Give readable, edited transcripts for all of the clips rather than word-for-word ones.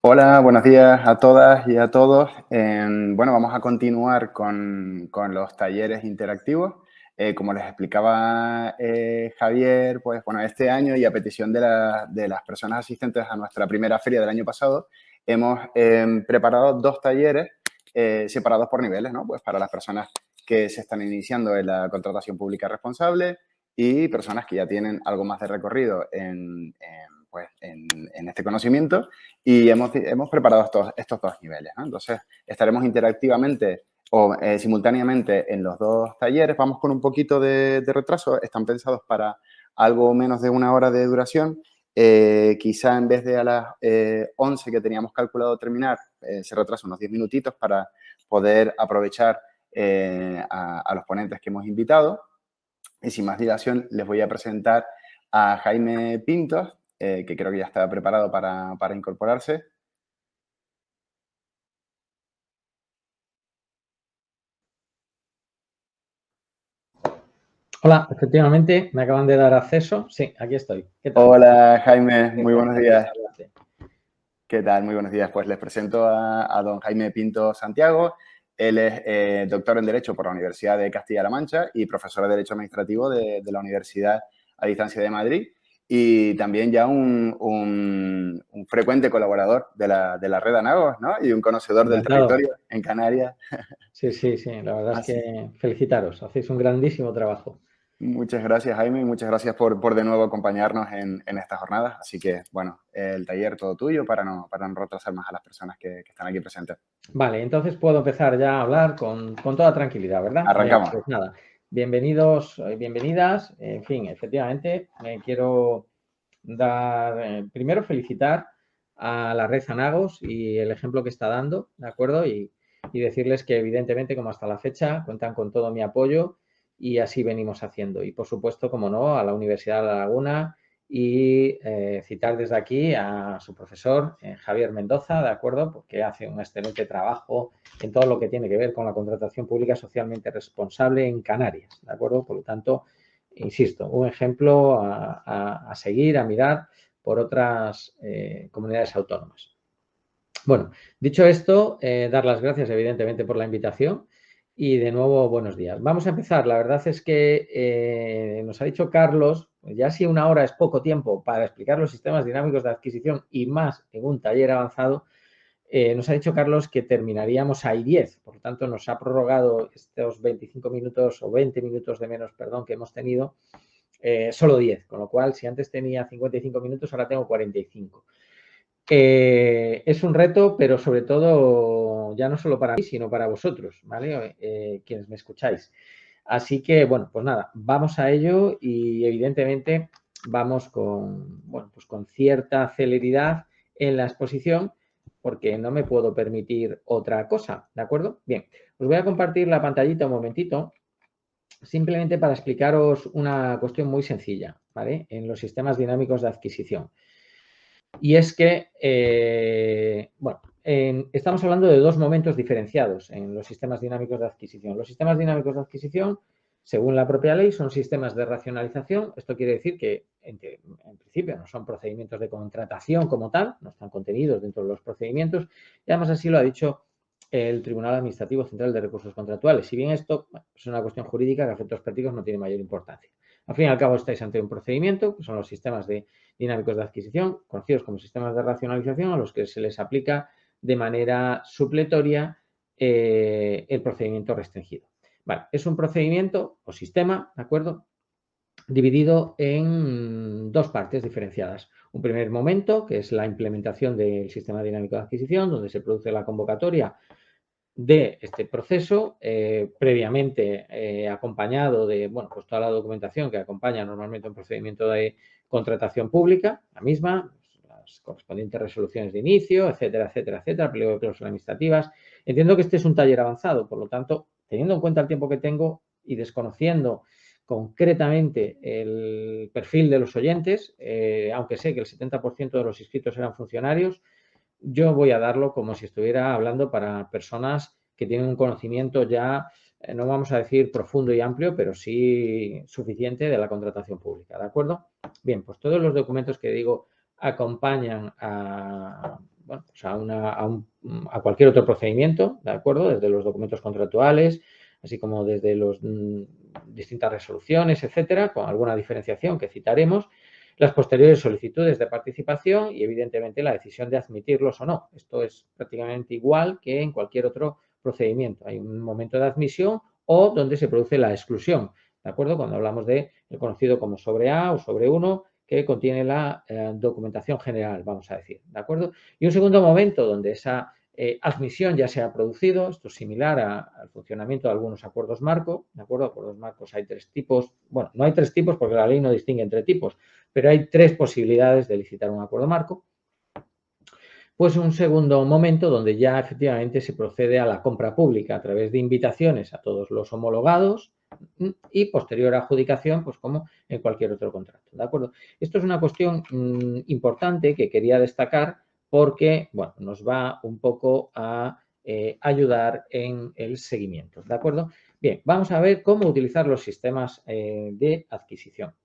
Hola, buenos días a todas y a todos. Bueno, vamos a continuar con los talleres interactivos. Como les explicaba Javier, pues bueno, este año y a petición de las personas asistentes a nuestra primera feria del año pasado, hemos preparado dos talleres separados por niveles, ¿no? Pues para las personas que se están iniciando en la contratación pública responsable y personas que ya tienen algo más de recorrido pues, en este conocimiento y hemos preparado estos dos niveles, ¿no? Entonces, estaremos interactivamente o simultáneamente en los dos talleres. Vamos con un poquito de retraso. Están pensados para algo menos de una hora de duración. Quizá en vez de a las 11 que teníamos calculado terminar, se retrasa unos 10 minutitos para poder aprovechar a los ponentes que hemos invitado. Y sin más dilación, les voy a presentar a Jaime Pintos, que creo que ya está preparado para incorporarse. Hola, efectivamente, me acaban de dar acceso. Sí, aquí estoy. ¿Qué tal? Hola, Jaime, muy buenos días. Adelante. ¿Qué tal? Muy buenos días. Pues les presento a don Jaime Pinto Santiago. Él es doctor en Derecho por la Universidad de Castilla-La Mancha y profesor de Derecho Administrativo de la Universidad a Distancia de Madrid y también ya un frecuente colaborador de la red Anagos, ¿no? Y un conocedor del Encantado. territorio en Canarias. Sí, sí, sí. La verdad es Así. que felicitaros. Hacéis un grandísimo trabajo. Muchas gracias, Jaime, y muchas gracias por de nuevo acompañarnos en esta jornada. Así que, bueno, el taller todo tuyo para no retrasar más a las personas que están aquí presentes. Vale, entonces puedo empezar ya a hablar con toda tranquilidad, ¿verdad? Bien, Arrancamos. pues nada. Bienvenidos y bienvenidas. En fin, efectivamente, me quiero dar, primero felicitar a la red Zanagos y el ejemplo que está dando, ¿de acuerdo? Y decirles que evidentemente, como hasta la fecha, cuentan con todo mi apoyo y así venimos haciendo. Y por supuesto, como no, a la Universidad de La Laguna y citar desde aquí a su profesor, Javier Mendoza, ¿de acuerdo? Porque hace un excelente trabajo en todo lo que tiene que ver con la contratación pública socialmente responsable en Canarias, ¿de acuerdo? Por lo tanto, insisto, un ejemplo a seguir, a mirar por otras comunidades autónomas. Bueno, dicho esto, dar las gracias evidentemente por la invitación y de nuevo buenos días. Vamos a empezar. La verdad es que nos ha dicho Carlos, ya si una hora es poco tiempo para explicar los sistemas dinámicos de adquisición y más en un taller avanzado, nos ha dicho Carlos que terminaríamos a I10, por lo tanto nos ha prorrogado estos 25 minutos o 20 minutos de menos, perdón, que hemos tenido, solo 10, con lo cual si antes tenía 55 minutos, ahora tengo 45. Es un reto, pero sobre todo ya no solo para mí, sino para vosotros, ¿vale? Quienes me escucháis. Así que, bueno, pues nada, vamos a ello y evidentemente vamos bueno, pues con cierta celeridad en la exposición porque no me puedo permitir otra cosa, ¿de acuerdo? Bien, os voy a compartir la pantallita un momentito, simplemente para explicaros una cuestión muy sencilla, ¿vale? En los sistemas dinámicos de adquisición. Y es que, bueno, estamos hablando de dos momentos diferenciados en los sistemas dinámicos de adquisición. Los sistemas dinámicos de adquisición, según la propia ley, son sistemas de racionalización. Esto quiere decir que, en principio, no son procedimientos de contratación como tal, no están contenidos dentro de los procedimientos, y además así lo ha dicho el Tribunal Administrativo Central de Recursos Contractuales. Si bien esto es una cuestión jurídica que a efectos prácticos no tiene mayor importancia. Al fin y al cabo, estáis ante un procedimiento, que son los sistemas dinámicos de adquisición, conocidos como sistemas de racionalización, a los que se les aplica de manera supletoria el procedimiento restringido. Vale, es un procedimiento o sistema, ¿de acuerdo? Dividido en dos partes diferenciadas. Un primer momento, que es la implementación del sistema dinámico de adquisición, donde se produce la convocatoria de este proceso, previamente acompañado de, bueno, pues toda la documentación que acompaña normalmente un procedimiento de contratación pública, la misma, las correspondientes resoluciones de inicio, etcétera, etcétera, etcétera, pliego de cláusulas administrativas. Entiendo que este es un taller avanzado, por lo tanto, teniendo en cuenta el tiempo que tengo y desconociendo concretamente el perfil de los oyentes, aunque sé que el 70% de los inscritos eran funcionarios, yo voy a darlo como si estuviera hablando para personas que tienen un conocimiento ya, no vamos a decir profundo y amplio, pero sí suficiente de la contratación pública, ¿de acuerdo? Bien, pues todos los documentos que digo acompañan a, bueno, sea, a cualquier otro procedimiento, ¿de acuerdo? Desde los documentos contractuales, así como desde las distintas resoluciones, etcétera, con alguna diferenciación que citaremos, las posteriores solicitudes de participación y, evidentemente, la decisión de admitirlos o no. Esto es prácticamente igual que en cualquier otro procedimiento. Hay un momento de admisión o donde se produce la exclusión, ¿de acuerdo? Cuando hablamos de el conocido como sobre A o sobre 1, que contiene la documentación general, vamos a decir, ¿de acuerdo? Y un segundo momento donde esa admisión ya se ha producido, esto es similar al funcionamiento de algunos acuerdos marco, ¿de acuerdo? Acuerdos marcos hay 3 tipos, bueno, no hay 3 tipos porque la ley no distingue entre tipos, pero hay 3 posibilidades de licitar un acuerdo marco. Pues un segundo momento donde ya efectivamente se procede a la compra pública a través de invitaciones a todos los homologados y posterior adjudicación, pues como en cualquier otro contrato, ¿de acuerdo? Esto es una cuestión importante que quería destacar porque, bueno, nos va un poco a ayudar en el seguimiento, ¿de acuerdo? Bien, vamos a ver cómo utilizar los sistemas de adquisición.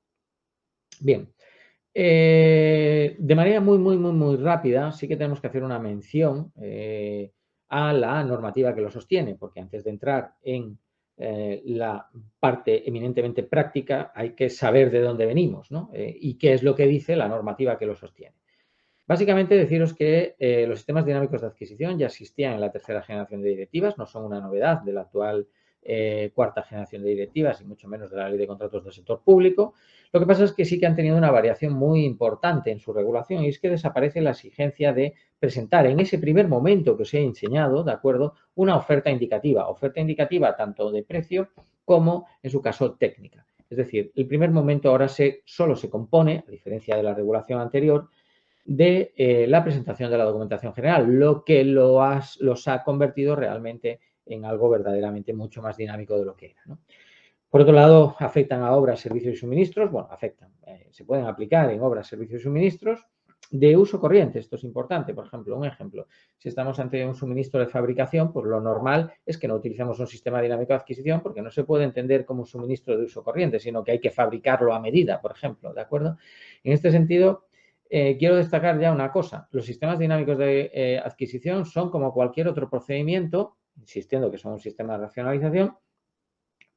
Bien, de manera muy rápida, sí que tenemos que hacer una mención a la normativa que lo sostiene, porque antes de entrar en la parte eminentemente práctica hay que saber de dónde venimos, ¿no? Y qué es lo que dice la normativa que lo sostiene. Básicamente deciros que los sistemas dinámicos de adquisición ya existían en la tercera generación de directivas, no son una novedad de la actual cuarta generación de directivas y mucho menos de la ley de contratos del sector público. Lo que pasa es que sí que han tenido una variación muy importante en su regulación y es que desaparece la exigencia de presentar en ese primer momento que os he enseñado, ¿de acuerdo?, una oferta indicativa tanto de precio como, en su caso, técnica. Es decir, el primer momento ahora solo se compone, a diferencia de la regulación anterior, de la presentación de la documentación general, lo que los ha convertido realmente en algo verdaderamente mucho más dinámico de lo que era, ¿no? Por otro lado, afectan a obras, servicios y suministros. Bueno, se pueden aplicar en obras, servicios y suministros de uso corriente. Esto es importante. Por ejemplo, un ejemplo. Si estamos ante un suministro de fabricación, pues lo normal es que no utilicemos un sistema dinámico de adquisición porque no se puede entender como un suministro de uso corriente, sino que hay que fabricarlo a medida, por ejemplo, ¿de acuerdo? En este sentido, quiero destacar ya una cosa. Los sistemas dinámicos de adquisición son como cualquier otro procedimiento, insistiendo que son un sistema de racionalización,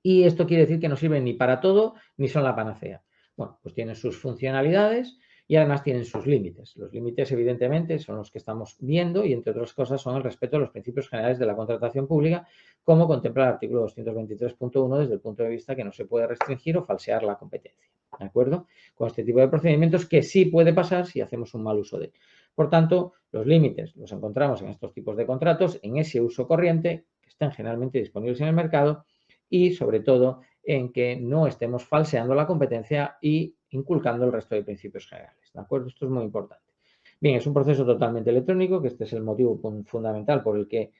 y esto quiere decir que no sirven ni para todo ni son la panacea. Bueno, pues tienen sus funcionalidades y además tienen sus límites. Los límites, evidentemente, son los que estamos viendo y, entre otras cosas, son el respeto a los principios generales de la contratación pública, como contempla el artículo 223.1 desde el punto de vista que no se puede restringir o falsear la competencia. ¿De acuerdo? Con este tipo de procedimientos que sí puede pasar si hacemos un mal uso de él. Por tanto, los límites los encontramos en estos tipos de contratos, en ese uso corriente, que están generalmente disponibles en el mercado, y, sobre todo, en que no estemos falseando la competencia y inculcando el resto de principios generales. ¿De acuerdo? Esto es muy importante. Bien, es un proceso totalmente electrónico, que este es el motivo fundamental por el que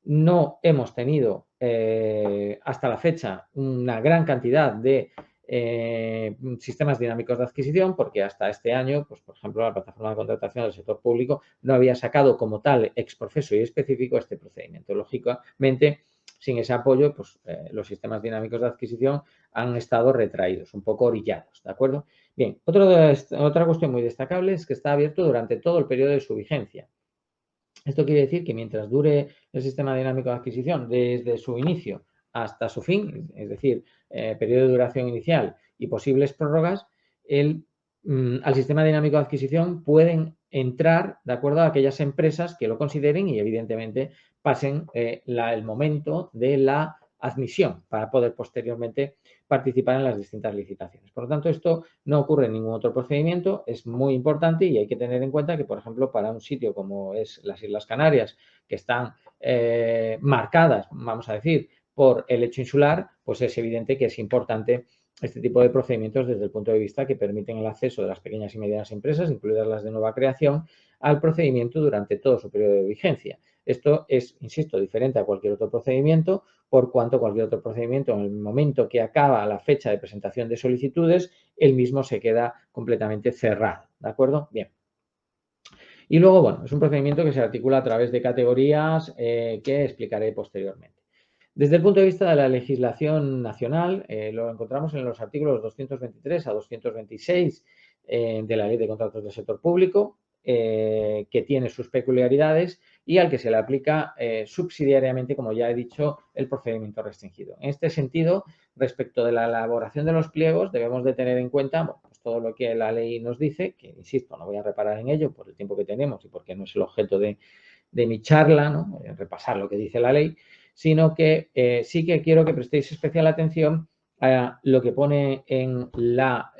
no hemos tenido hasta la fecha una gran cantidad de sistemas dinámicos de adquisición, porque hasta este año, pues, por ejemplo, la plataforma de contratación del sector público no había sacado como tal ex profeso y específico este procedimiento. Lógicamente, sin ese apoyo, pues los sistemas dinámicos de adquisición han estado retraídos, un poco orillados, ¿de acuerdo? Bien, otra cuestión muy destacable es que está abierto durante todo el periodo de su vigencia. Esto quiere decir que mientras dure el sistema dinámico de adquisición, desde su inicio hasta su fin, es decir, periodo de duración inicial y posibles prórrogas, al sistema dinámico de adquisición pueden entrar, de acuerdo, a aquellas empresas que lo consideren y, evidentemente, pasen el momento de la admisión para poder posteriormente participar en las distintas licitaciones. Por lo tanto, esto no ocurre en ningún otro procedimiento, es muy importante y hay que tener en cuenta que, por ejemplo, para un sitio como es las Islas Canarias, que están marcadas, vamos a decir, por el hecho insular, pues es evidente que es importante este tipo de procedimientos desde el punto de vista que permiten el acceso de las pequeñas y medianas empresas, incluidas las de nueva creación, al procedimiento durante todo su periodo de vigencia. Esto es, insisto, diferente a cualquier otro procedimiento, por cuanto cualquier otro procedimiento, en el momento que acaba la fecha de presentación de solicitudes, el mismo se queda completamente cerrado. ¿De acuerdo? Bien. Y luego, bueno, es un procedimiento que se articula a través de categorías que explicaré posteriormente. Desde el punto de vista de la legislación nacional, lo encontramos en los artículos 223 a 226 de la Ley de Contratos del Sector Público. que tiene sus peculiaridades y al que se le aplica subsidiariamente, como ya he dicho, el procedimiento restringido. En este sentido, respecto de la elaboración de los pliegos, debemos de tener en cuenta, bueno, pues todo lo que la ley nos dice, que insisto, no voy a reparar en ello por el tiempo que tenemos y porque no es el objeto de mi charla, ¿no? Repasar lo que dice la ley, sino que sí que quiero que prestéis especial atención a lo que pone en la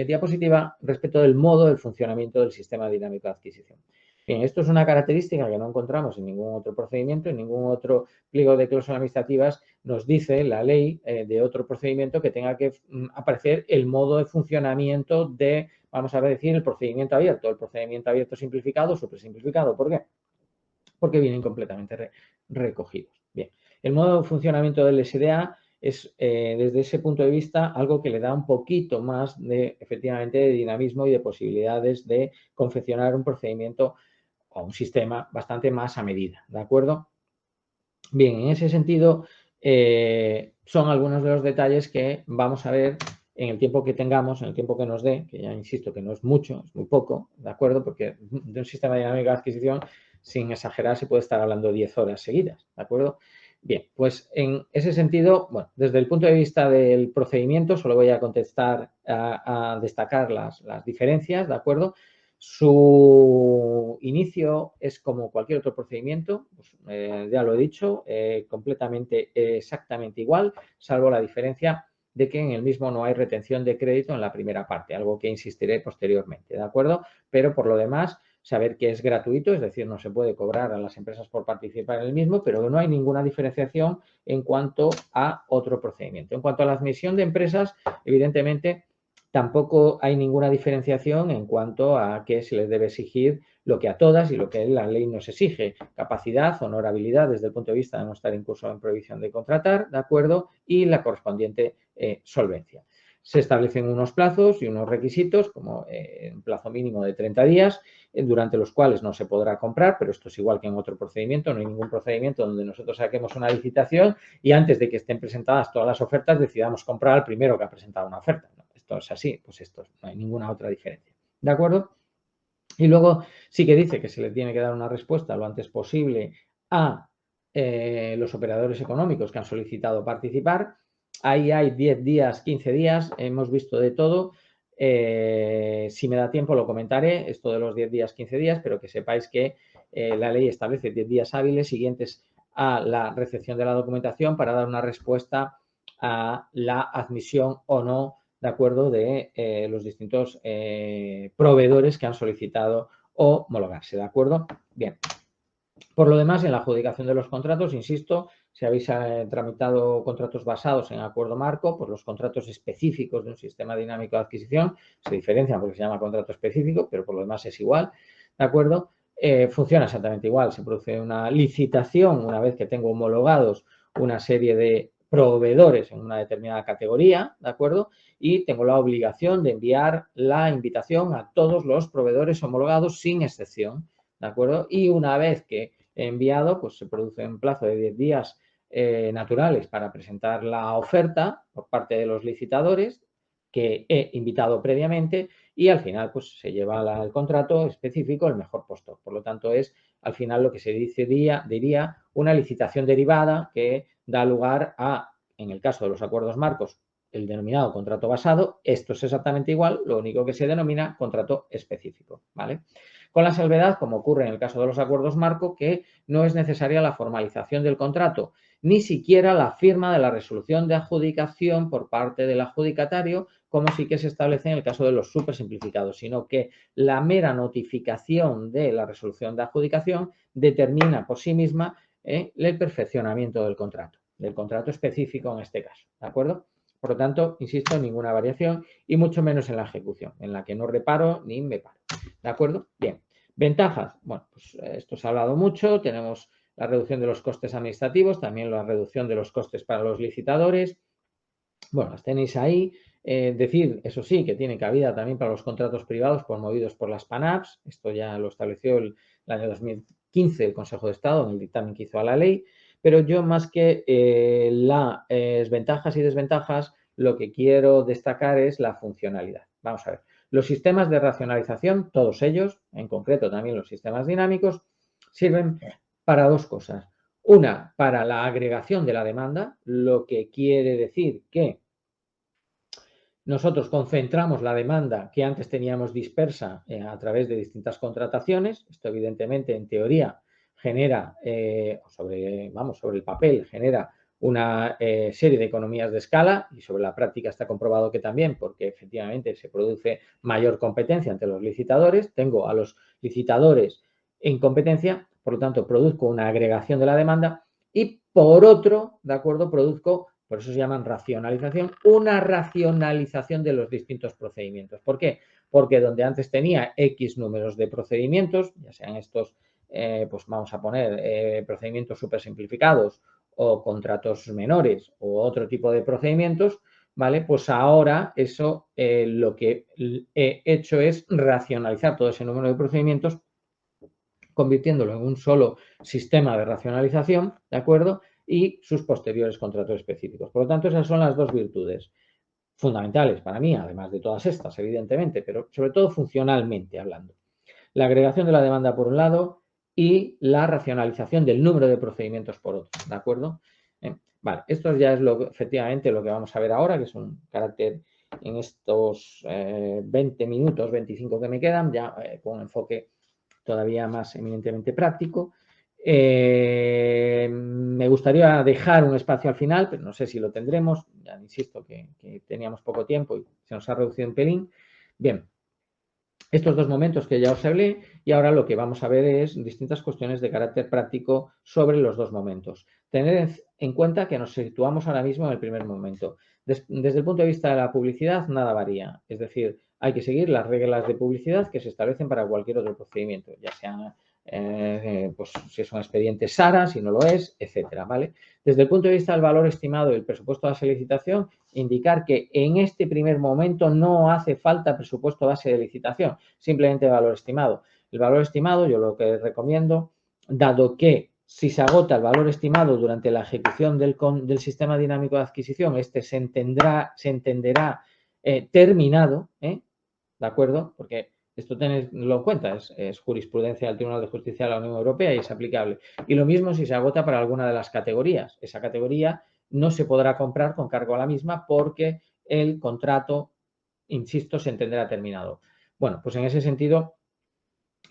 diapositiva respecto del modo de funcionamiento del sistema dinámico de adquisición. Bien, esto es una característica que no encontramos en ningún otro procedimiento, en ningún otro pliego de cláusulas administrativas nos dice la ley de otro procedimiento que tenga que aparecer el modo de funcionamiento de, vamos a decir, el procedimiento abierto. El procedimiento abierto simplificado, súper simplificado. ¿Por qué? Porque vienen completamente recogidos. Bien, el modo de funcionamiento del SDA es, desde ese punto de vista, algo que le da un poquito más de, efectivamente, de dinamismo y de posibilidades de confeccionar un procedimiento o un sistema bastante más a medida, ¿de acuerdo? Bien, en ese sentido, son algunos de los detalles que vamos a ver en el tiempo que tengamos, en el tiempo que nos dé, que ya insisto que no es mucho, es muy poco, ¿de acuerdo? Porque de un sistema dinámico de adquisición, sin exagerar, se puede estar hablando 10 horas seguidas, ¿de acuerdo? Bien, pues en ese sentido, bueno, desde el punto de vista del procedimiento, solo voy a contestar, a destacar las diferencias, ¿de acuerdo? Su inicio es como cualquier otro procedimiento, pues, ya lo he dicho, completamente, exactamente igual, salvo la diferencia de que en el mismo no hay retención de crédito en la primera parte, algo que insistiré posteriormente, ¿de acuerdo? Pero por lo demás, saber que es gratuito, es decir, no se puede cobrar a las empresas por participar en el mismo, pero no hay ninguna diferenciación en cuanto a otro procedimiento. En cuanto a la admisión de empresas, evidentemente, tampoco hay ninguna diferenciación en cuanto a que se les debe exigir lo que a todas y lo que la ley nos exige, capacidad, honorabilidad desde el punto de vista de no estar en curso en prohibición de contratar, ¿de acuerdo? Y la correspondiente solvencia. Se establecen unos plazos y unos requisitos, como un plazo mínimo de 30 días, durante los cuales no se podrá comprar, pero esto es igual que en otro procedimiento, no hay ningún procedimiento donde nosotros saquemos una licitación y antes de que estén presentadas todas las ofertas decidamos comprar al primero que ha presentado una oferta. ¿No? Esto es así, pues esto no hay ninguna otra diferencia. ¿De acuerdo? Y luego sí que dice que se le tiene que dar una respuesta lo antes posible a los operadores económicos que han solicitado participar. Ahí hay 10 días, 15 días, hemos visto de todo. Si me da tiempo lo comentaré, esto de los 10 días, 15 días, pero que sepáis que la ley establece 10 días hábiles siguientes a la recepción de la documentación para dar una respuesta a la admisión o no, de acuerdo, de los distintos proveedores que han solicitado homologarse, ¿de acuerdo? Bien. Por lo demás, en la adjudicación de los contratos, insisto, si habéis tramitado contratos basados en acuerdo marco, pues los contratos específicos de un sistema dinámico de adquisición se diferencian porque se llama contrato específico, pero por lo demás es igual, ¿de acuerdo? Funciona exactamente igual. Se produce una licitación una vez que tengo homologados una serie de proveedores en una determinada categoría, ¿de acuerdo? Y tengo la obligación de enviar la invitación a todos los proveedores homologados sin excepción, ¿de acuerdo? Y una vez que he enviado, pues se produce un plazo de 10 días naturales para presentar la oferta por parte de los licitadores que he invitado previamente y al final pues se lleva el contrato específico el mejor postor. Por lo tanto, es al final lo que se diría una licitación derivada que da lugar a, en el caso de los acuerdos marcos, el denominado contrato basado. Esto es exactamente igual, lo único que se denomina contrato específico, ¿vale? Con la salvedad, como ocurre en el caso de los acuerdos marco, que no es necesaria la formalización del contrato, ni siquiera la firma de la resolución de adjudicación por parte del adjudicatario, como sí que se establece en el caso de los supersimplificados, sino que la mera notificación de la resolución de adjudicación determina por sí misma el perfeccionamiento del contrato específico en este caso, ¿de acuerdo? Por lo tanto, insisto, ninguna variación y mucho menos en la ejecución, en la que no reparo ni me paro. ¿De acuerdo? Bien. Ventajas. Bueno, pues esto se ha hablado mucho. Tenemos la reducción de los costes administrativos, también la reducción de los costes para los licitadores. Bueno, las tenéis ahí. Decir, eso sí, que tiene cabida también para los contratos privados promovidos por las PANAPs. Esto ya lo estableció el año 2015 el Consejo de Estado en el dictamen que hizo a la ley. Pero yo, más que las ventajas y desventajas, lo que quiero destacar es la funcionalidad. Vamos a ver. Los sistemas de racionalización, todos ellos, en concreto también los sistemas dinámicos, sirven para dos cosas. Una, para la agregación de la demanda, lo que quiere decir que nosotros concentramos la demanda que antes teníamos dispersa a través de distintas contrataciones. Esto, evidentemente, en teoría genera, sobre el papel, genera una serie de economías de escala, y sobre la práctica está comprobado que también, porque efectivamente se produce mayor competencia entre los licitadores. Tengo a los licitadores en competencia, por lo tanto, produzco una agregación de la demanda y, por otro, ¿de acuerdo?, produzco, por eso se llaman racionalización, una racionalización de los distintos procedimientos. ¿Por qué? Porque donde antes tenía X números de procedimientos, ya sean estos, pues vamos a poner procedimientos súper simplificados o contratos menores o otro tipo de procedimientos, ¿vale? Pues ahora eso lo que he hecho es racionalizar todo ese número de procedimientos, convirtiéndolo en un solo sistema de racionalización, ¿de acuerdo?, y sus posteriores contratos específicos. Por lo tanto, esas son las dos virtudes fundamentales para mí, además de todas estas, evidentemente, pero sobre todo funcionalmente hablando. La agregación de la demanda por un lado y la racionalización del número de procedimientos por otro, ¿de acuerdo? Vale, esto ya es efectivamente lo que vamos a ver ahora, que es un carácter en estos 20 minutos, 25 que me quedan, ya con un enfoque todavía más eminentemente práctico. Me gustaría dejar un espacio al final, pero no sé si lo tendremos. Ya insisto que teníamos poco tiempo y se nos ha reducido un pelín. Bien, estos dos momentos que ya os hablé, y ahora lo que vamos a ver es distintas cuestiones de carácter práctico sobre los dos momentos. Tener en cuenta que nos situamos ahora mismo en el primer momento. Desde el punto de vista de la publicidad, nada varía. Es decir, hay que seguir las reglas de publicidad que se establecen para cualquier otro procedimiento, ya sea pues si es un expediente SARA, si no lo es, etcétera, ¿vale? Desde el punto de vista del valor estimado y el presupuesto de base de licitación, indicar que en este primer momento no hace falta presupuesto base de licitación, simplemente valor estimado. El valor estimado, yo lo que recomiendo, dado que si se agota el valor estimado durante la ejecución del sistema dinámico de adquisición, este se entenderá terminado, ¿de acuerdo? Porque esto tenedlo en cuenta, es jurisprudencia del Tribunal de Justicia de la Unión Europea y es aplicable. Y lo mismo si se agota para alguna de las categorías. Esa categoría no se podrá comprar con cargo a la misma porque el contrato, insisto, se entenderá terminado. Bueno, pues en ese sentido,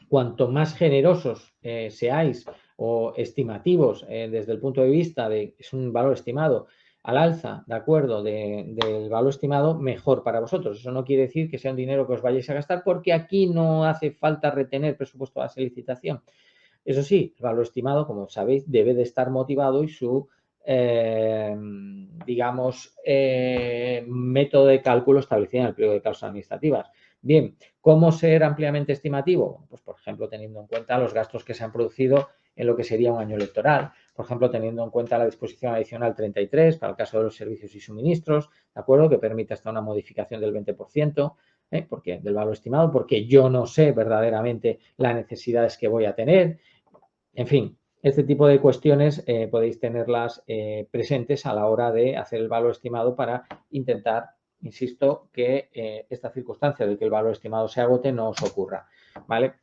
cuanto más generosos seáis o estimativos desde el punto de vista de es un valor estimado al alza, ¿de acuerdo?, del valor estimado, mejor para vosotros. Eso no quiere decir que sea un dinero que os vayáis a gastar, porque aquí no hace falta retener presupuesto a base de licitación. Eso sí, el valor estimado, como sabéis, debe de estar motivado y su, digamos, método de cálculo establecido en el pliego de cláusulas administrativas. Bien, ¿cómo ser ampliamente estimativo? Pues, por ejemplo, teniendo en cuenta los gastos que se han producido en lo que sería un año electoral. Por ejemplo, teniendo en cuenta la disposición adicional 33 para el caso de los servicios y suministros, ¿de acuerdo?, que permite hasta una modificación del 20%, porque del valor estimado, porque yo no sé verdaderamente las necesidades que voy a tener. En fin, este tipo de cuestiones podéis tenerlas presentes a la hora de hacer el valor estimado para intentar, insisto, que esta circunstancia de que el valor estimado se agote no os ocurra, ¿vale?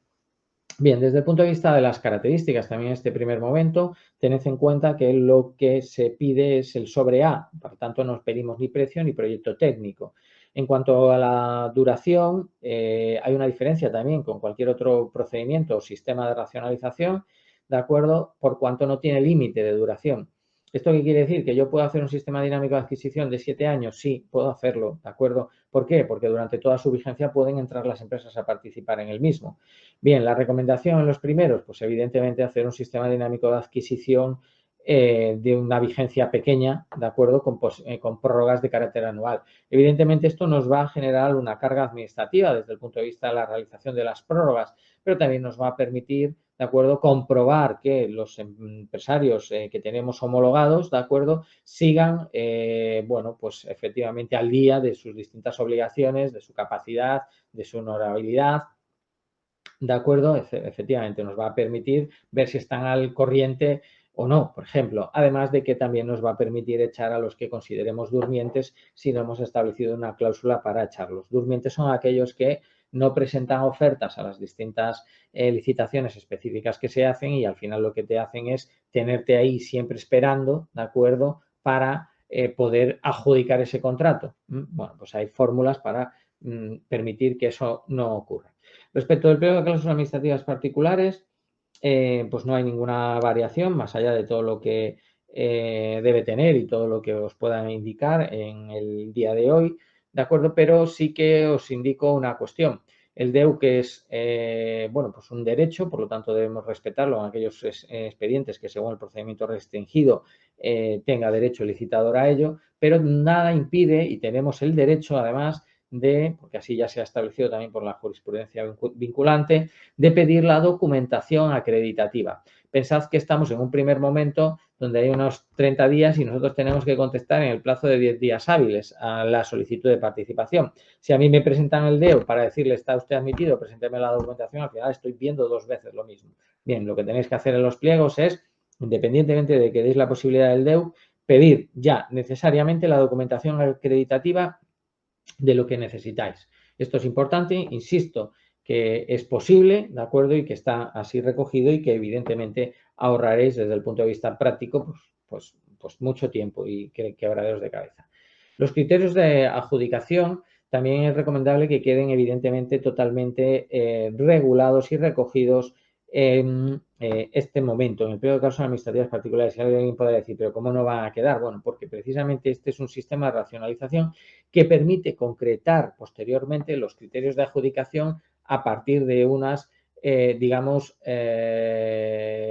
Bien, desde el punto de vista de las características, también en este primer momento, tened en cuenta que lo que se pide es el sobre A, por tanto no os pedimos ni precio ni proyecto técnico. En cuanto a la duración, hay una diferencia también con cualquier otro procedimiento o sistema de racionalización, ¿de acuerdo?, por cuanto no tiene límite de duración. ¿Esto qué quiere decir? ¿Que yo puedo hacer un sistema dinámico de adquisición de 7 años? Sí, puedo hacerlo, ¿de acuerdo? ¿Por qué? Porque durante toda su vigencia pueden entrar las empresas a participar en el mismo. Bien, la recomendación en los primeros, pues evidentemente hacer un sistema dinámico de adquisición de una vigencia pequeña, ¿de acuerdo?, con prórrogas de carácter anual. Evidentemente esto nos va a generar una carga administrativa desde el punto de vista de la realización de las prórrogas, pero también nos va a permitir, ¿de acuerdo?, comprobar que los empresarios que tenemos homologados, ¿de acuerdo?, sigan, bueno, pues efectivamente al día de sus distintas obligaciones, de su capacidad, de su honorabilidad. ¿De acuerdo? Efectivamente, nos va a permitir ver si están al corriente o no, por ejemplo, además de que también nos va a permitir echar a los que consideremos durmientes si no hemos establecido una cláusula para echarlos. Durmientes son aquellos que no presentan ofertas a las distintas licitaciones específicas que se hacen y al final lo que te hacen es tenerte ahí siempre esperando, ¿de acuerdo?, para poder adjudicar ese contrato. Bueno, pues hay fórmulas para permitir que eso no ocurra. Respecto del pliego de cláusulas administrativas particulares, pues no hay ninguna variación más allá de todo lo que debe tener y todo lo que os puedan indicar en el día de hoy, ¿de acuerdo? Pero sí que os indico una cuestión. El DEU, que es, bueno, pues un derecho, por lo tanto debemos respetarlo en aquellos expedientes que según el procedimiento restringido tenga derecho el licitador a ello, pero nada impide y tenemos el derecho además de, porque así ya se ha establecido también por la jurisprudencia vinculante, de pedir la documentación acreditativa. Pensad que estamos en un primer momento donde hay unos 30 días y nosotros tenemos que contestar en el plazo de 10 días hábiles a la solicitud de participación. Si a mí me presentan el DEO para decirle está usted admitido, presénteme la documentación, al final estoy viendo 2 veces lo mismo. Bien, lo que tenéis que hacer en los pliegos es, independientemente de que deis la posibilidad del DEU, pedir ya necesariamente la documentación acreditativa de lo que necesitáis. Esto es importante, insisto, que es posible, ¿de acuerdo? Y que está así recogido y que evidentemente ahorraréis desde el punto de vista práctico pues mucho tiempo y quebraderos de cabeza. Los criterios de adjudicación también es recomendable que queden evidentemente totalmente regulados y recogidos en este momento, en el periodo de cláusulas administrativas particulares. Si alguien puede decir, pero ¿cómo no van a quedar? Bueno, porque precisamente este es un sistema de racionalización que permite concretar posteriormente los criterios de adjudicación a partir de unas, digamos,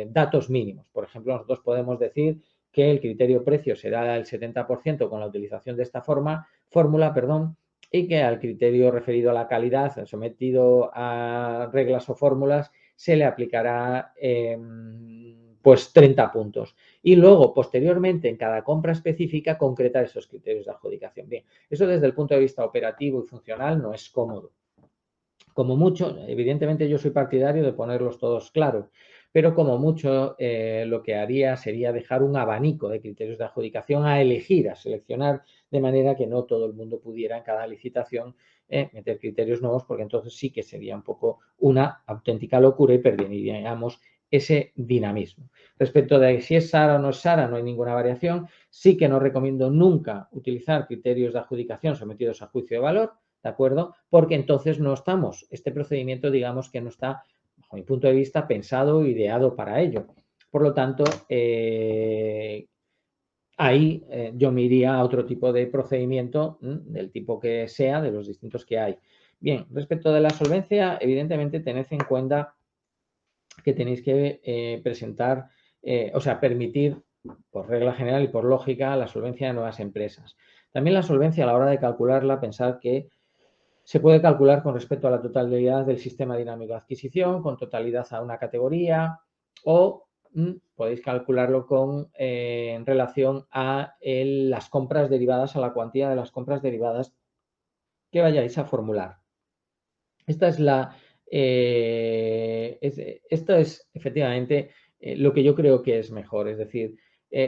datos mínimos. Por ejemplo, nosotros podemos decir que el criterio precio será el 70% con la utilización de esta fórmula, y que al criterio referido a la calidad, sometido a reglas o fórmulas, se le aplicará pues 30 puntos. Y luego, posteriormente, en cada compra específica, concretar esos criterios de adjudicación. Bien, eso desde el punto de vista operativo y funcional no es cómodo. Como mucho, evidentemente yo soy partidario de ponerlos todos claros, pero como mucho lo que haría sería dejar un abanico de criterios de adjudicación a elegir, a seleccionar, de manera que no todo el mundo pudiera en cada licitación meter criterios nuevos, porque entonces sí que sería un poco una auténtica locura y perderíamos ese dinamismo. Respecto de si es SARA o no es SARA, no hay ninguna variación. Sí que no recomiendo nunca utilizar criterios de adjudicación sometidos a juicio de valor, ¿de acuerdo? Porque entonces no estamos, este procedimiento digamos que no está, bajo mi punto de vista, pensado o ideado para ello. Por lo tanto, ahí yo me iría a otro tipo de procedimiento, del tipo que sea, de los distintos que hay. Bien, respecto de la solvencia, evidentemente tened en cuenta que tenéis que presentar, o sea, permitir, por regla general y por lógica, la solvencia de nuevas empresas. También la solvencia a la hora de calcularla, pensar que se puede calcular con respecto a la totalidad del sistema dinámico de adquisición, con totalidad a una categoría o podéis calcularlo en relación a las compras derivadas, a la cuantía de las compras derivadas que vayáis a formular. Esta es esto es efectivamente lo que yo creo que es mejor. Es decir,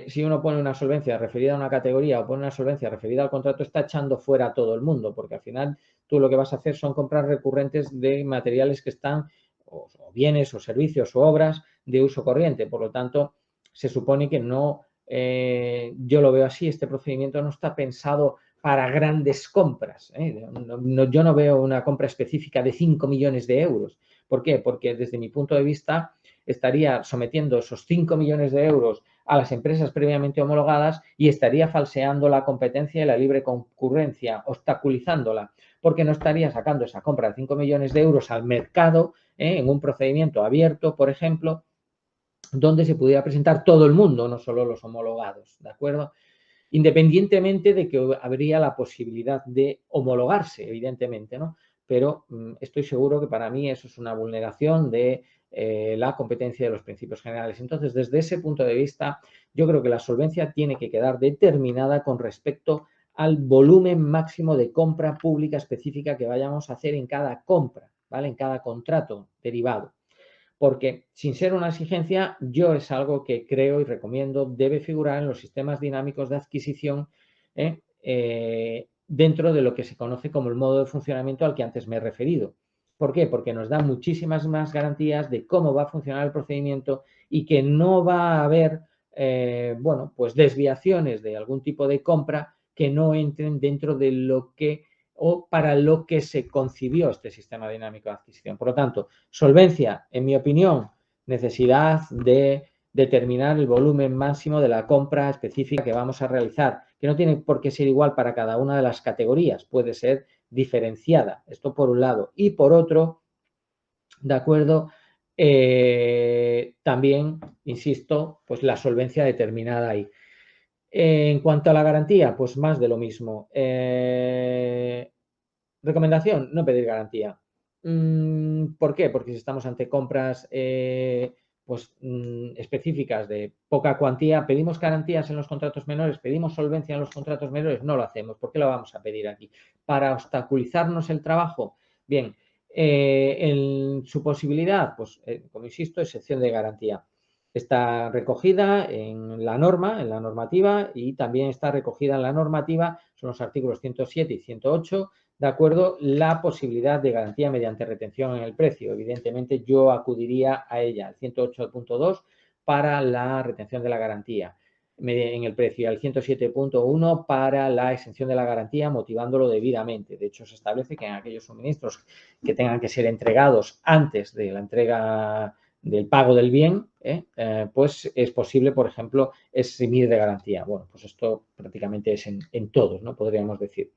si uno pone una solvencia referida a una categoría o pone una solvencia referida al contrato, está echando fuera a todo el mundo, porque al final tú lo que vas a hacer son compras recurrentes de materiales que están, o bienes, o servicios, o obras de uso corriente. Por lo tanto, se supone que no, yo lo veo así, este procedimiento no está pensado para grandes compras. Yo no veo una compra específica de 5 millones de euros. ¿Por qué? Porque desde mi punto de vista estaría sometiendo esos 5 millones de euros a las empresas previamente homologadas y estaría falseando la competencia y la libre concurrencia, obstaculizándola, porque no estaría sacando esa compra de 5 millones de euros al mercado en un procedimiento abierto, por ejemplo, donde se pudiera presentar todo el mundo, no solo los homologados, ¿de acuerdo? Independientemente de que habría la posibilidad de homologarse, evidentemente, ¿no? Pero estoy seguro que para mí eso es una vulneración de la competencia de los principios generales. Entonces, desde ese punto de vista, yo creo que la solvencia tiene que quedar determinada con respecto al volumen máximo de compra pública específica que vayamos a hacer en cada compra, ¿vale? En cada contrato derivado. porque sin ser una exigencia, yo es algo que creo y recomiendo debe figurar en los sistemas dinámicos de adquisición dentro de lo que se conoce como el modo de funcionamiento al que antes me he referido. ¿Por qué? Porque nos da muchísimas más garantías de cómo va a funcionar el procedimiento y que no va a haber, bueno, pues desviaciones de algún tipo de compra que no entren dentro de lo que o para lo que se concibió este sistema dinámico de adquisición. Por lo tanto, solvencia, en mi opinión, necesidad de determinar el volumen máximo de la compra específica que vamos a realizar, que no tiene por qué ser igual para cada una de las categorías, puede ser diferenciada. Esto por un lado. Y por otro, ¿de acuerdo? También, insisto, pues la solvencia determinada ahí. En cuanto a la garantía, pues más de lo mismo. Recomendación, no pedir garantía. ¿Por qué? Porque si estamos ante compras específicas de poca cuantía, pedimos garantías en los contratos menores, pedimos solvencia en los contratos menores, no lo hacemos. ¿Por qué lo vamos a pedir aquí? ¿Para obstaculizarnos el trabajo? Bien, en su posibilidad, pues como insisto, excepción de garantía. Está recogida en la norma, en la normativa, y también está recogida en la normativa, son los artículos 107 y 108, de acuerdo, la posibilidad de garantía mediante retención en el precio. Evidentemente, yo acudiría a ella, al 108.2, para la retención de la garantía en el precio y al 107.1 para la exención de la garantía, motivándolo debidamente. De hecho, se establece que en aquellos suministros que tengan que ser entregados antes de la entrega del pago del bien, pues es posible, por ejemplo, eximir de garantía. Bueno, pues esto prácticamente es en todos, ¿no? Podríamos decir.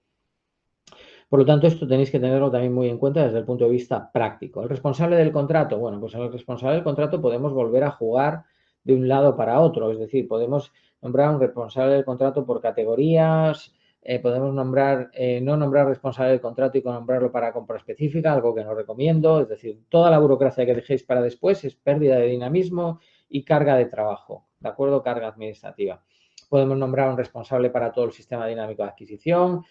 Por lo tanto, esto tenéis que tenerlo también muy en cuenta desde el punto de vista práctico. El responsable del contrato, bueno, pues en el responsable del contrato podemos volver a jugar de un lado para otro, es decir, podemos nombrar un responsable del contrato por categorías, podemos nombrar, no nombrar responsable del contrato y nombrarlo para compra específica, algo que no recomiendo, es decir, toda la burocracia que dejéis para después es pérdida de dinamismo y carga de trabajo, ¿de acuerdo? Carga administrativa. Podemos nombrar un responsable para todo el sistema dinámico de adquisición,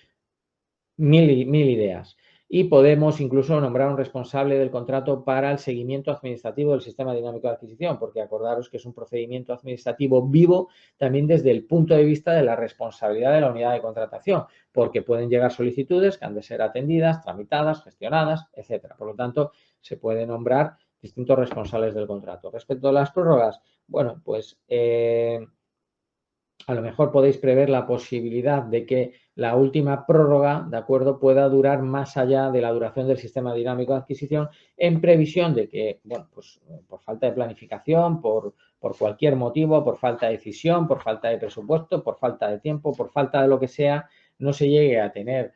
mil ideas. Y podemos incluso nombrar un responsable del contrato para el seguimiento administrativo del sistema dinámico de adquisición, porque acordaros que es un procedimiento administrativo vivo también desde el punto de vista de la responsabilidad de la unidad de contratación, porque pueden llegar solicitudes que han de ser atendidas, tramitadas, gestionadas, etcétera. Por lo tanto, se puede nombrar distintos responsables del contrato. Respecto a las prórrogas, bueno, pues a lo mejor podéis prever la posibilidad de que la última prórroga, ¿de acuerdo?, pueda durar más allá de la duración del sistema dinámico de adquisición en previsión de que, bueno, pues por falta de planificación, por cualquier motivo, por falta de decisión, por falta de presupuesto, por falta de tiempo, por falta de lo que sea, no se llegue a tener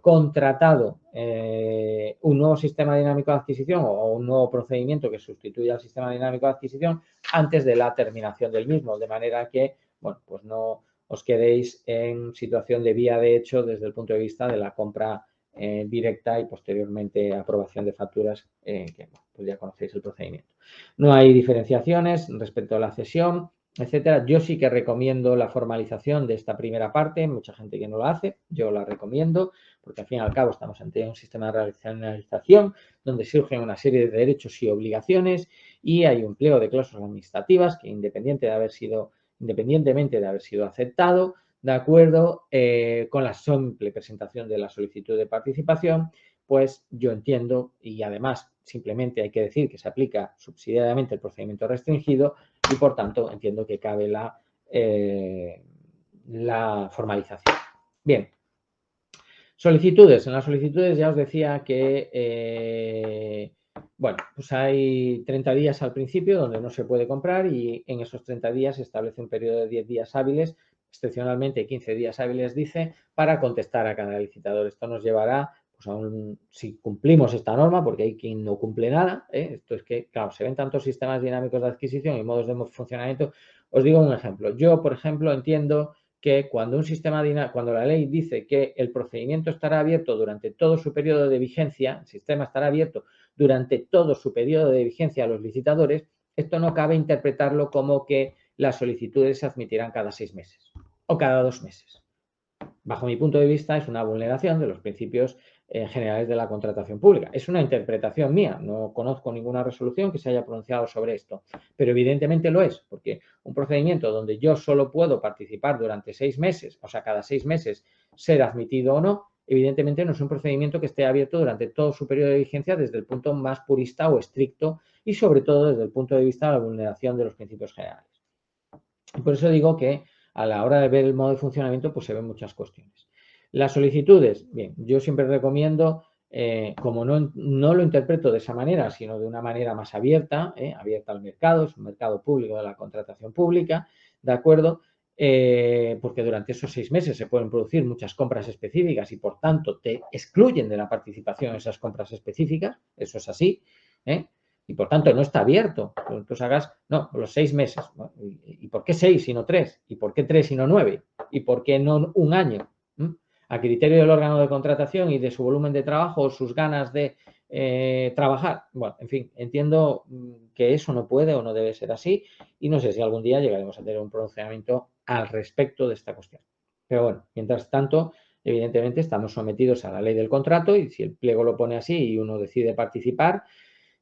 contratado un nuevo sistema dinámico de adquisición o un nuevo procedimiento que sustituya al sistema dinámico de adquisición antes de la terminación del mismo, de manera que, bueno, pues no os quedéis en situación de vía de hecho desde el punto de vista de la compra directa y posteriormente aprobación de facturas, que bueno, pues ya conocéis el procedimiento. No hay diferenciaciones respecto a la cesión, etcétera. Yo sí que recomiendo la formalización de esta primera parte, mucha gente que no lo hace, yo la recomiendo, porque al fin y al cabo estamos ante un sistema de racionalización donde surgen una serie de derechos y obligaciones y hay un pliego de cláusulas administrativas que independientemente de haber sido aceptado, de acuerdo, con la simple presentación de la solicitud de participación, pues yo entiendo, y además simplemente hay que decir que se aplica subsidiariamente el procedimiento restringido y por tanto entiendo que cabe la formalización. Bien. Solicitudes. En las solicitudes ya os decía que, bueno, pues hay 30 días al principio donde no se puede comprar y en esos 30 días se establece un periodo de 10 días hábiles, excepcionalmente 15 días hábiles, dice, para contestar a cada licitador. Esto nos llevará, pues si cumplimos esta norma, porque hay quien no cumple nada, esto es que, claro, se ven tantos sistemas dinámicos de adquisición y modos de funcionamiento. Os digo un ejemplo. Yo, por ejemplo, entiendo que cuando cuando la ley dice que el procedimiento estará abierto durante todo su periodo de vigencia, el sistema estará abierto durante todo su periodo de vigencia a los licitadores, esto no cabe interpretarlo como que las solicitudes se admitirán cada 6 meses o cada 2 meses. Bajo mi punto de vista, es una vulneración de los principios generales de la contratación pública. Es una interpretación mía, no conozco ninguna resolución que se haya pronunciado sobre esto, pero evidentemente lo es, porque un procedimiento donde yo solo puedo participar durante 6 meses, o sea, cada 6 meses ser admitido o no, evidentemente no es un procedimiento que esté abierto durante todo su periodo de vigencia desde el punto más purista o estricto y sobre todo desde el punto de vista de la vulneración de los principios generales. Y por eso digo que a la hora de ver el modo de funcionamiento pues se ven muchas cuestiones. Las solicitudes, bien, yo siempre recomiendo, como no lo interpreto de esa manera, sino de una manera más abierta, abierta al mercado, es un mercado público de la contratación pública, ¿de acuerdo? Porque durante esos 6 meses se pueden producir muchas compras específicas y por tanto te excluyen de la participación en esas compras específicas, eso es así, y por tanto no está abierto. Tú hagas, no, los 6 meses. ¿Y por qué 6 y no 3? ¿Y por qué 3 y no 9? ¿Y por qué no un año? A criterio del órgano de contratación y de su volumen de trabajo o sus ganas de trabajar. Bueno, en fin, entiendo que eso no puede o no debe ser así y no sé si algún día llegaremos a tener un pronunciamiento al respecto de esta cuestión. Pero bueno, mientras tanto, evidentemente estamos sometidos a la ley del contrato y si el pliego lo pone así y uno decide participar,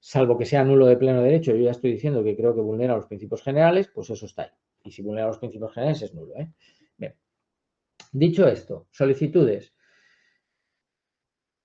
salvo que sea nulo de pleno derecho, yo ya estoy diciendo que creo que vulnera los principios generales, pues eso está ahí. Y si vulnera los principios generales es nulo. Bien. Dicho esto, solicitudes.